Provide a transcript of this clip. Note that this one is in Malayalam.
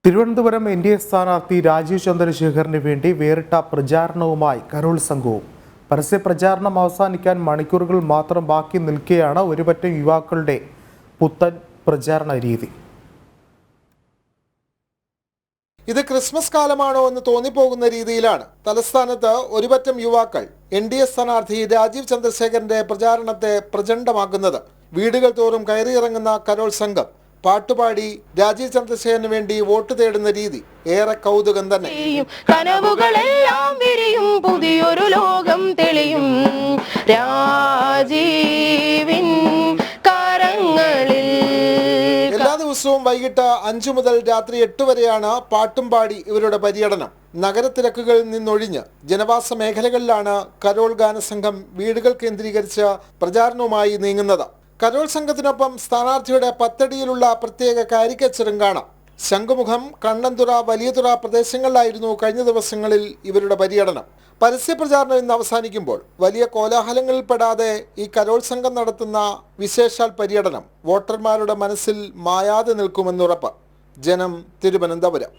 തിരുവനന്തപുരം എൻ.ഡി.എ സ്ഥാനാർത്ഥി രാജീവ് ചന്ദ്രശേഖറിന് വേണ്ടി വേറിട്ട പ്രചാരണവുമായി കരോൾ സംഘവും. പരസ്യപ്രചാരണം അവസാനിക്കാൻ മണിക്കൂറുകൾ മാത്രം ബാക്കി നിൽക്കെയാണ് ഒരുപറ്റം യുവാക്കളുടെ പുത്തൻ പ്രചാരണ രീതി. ഇത് ക്രിസ്മസ് കാലമാണോ എന്ന് തോന്നിപ്പോകുന്ന രീതിയിലാണ് തലസ്ഥാനത്ത് ഒരുപറ്റം യുവാക്കൾ എൻ.ഡി.എ സ്ഥാനാർത്ഥി രാജീവ് ചന്ദ്രശേഖറിന്റെ പ്രചാരണത്തെ പ്രചണ്ഡമാക്കുന്നത്. വീടുകൾ തോറും കയറിയിറങ്ങുന്ന കരോൾ സംഘം പാട്ടുപാടി രാജീവ് ചന്ദ്രശേഖരന് വേണ്ടി വോട്ട് തേടുന്ന രീതി ഏറെ കൗതുകം തന്നെ. കനവുകളെല്ലാം വിരിയും, പുതിയൊരു ലോകം തെളിയും, രാജീവിൻ കരങ്ങളിൽ. എല്ലാ ദിവസവും വൈകിട്ട് 5 മുതൽ രാത്രി 8 വരെയാണ് പാട്ടും പാടി ഇവരുടെ പര്യടനം. നഗരത്തിരക്കുകളിൽ നിന്നൊഴിഞ്ഞ് ജനവാസ മേഖലകളിലാണ് കരോൾ ഗാനസംഘം വീടുകൾ കേന്ദ്രീകരിച്ച് പ്രചാരണവുമായി നീങ്ങുന്നത്. കരോൾ സംഘത്തിനൊപ്പം സ്ഥാനാർത്ഥിയുടെ 10 അടിയിലുള്ള പ്രത്യേക കാരിക്കച്ചറും കാണാം. ശംഖുമുഖം, കണ്ണന്തുറ, വലിയതുറ പ്രദേശങ്ങളിലായിരുന്നു കഴിഞ്ഞ ദിവസങ്ങളിൽ ഇവരുടെ പര്യടനം. പരസ്യപ്രചാരണം ഇന്ന് അവസാനിക്കുമ്പോൾ വലിയ കോലാഹലങ്ങളിൽപ്പെടാതെ ഈ കരോൾ സംഘം നടത്തുന്ന വിശേഷാൽ പര്യടനം വോട്ടർമാരുടെ മനസ്സിൽ മായാതെ നിൽക്കുമെന്നുറപ്പ്. ജനം, തിരുവനന്തപുരം.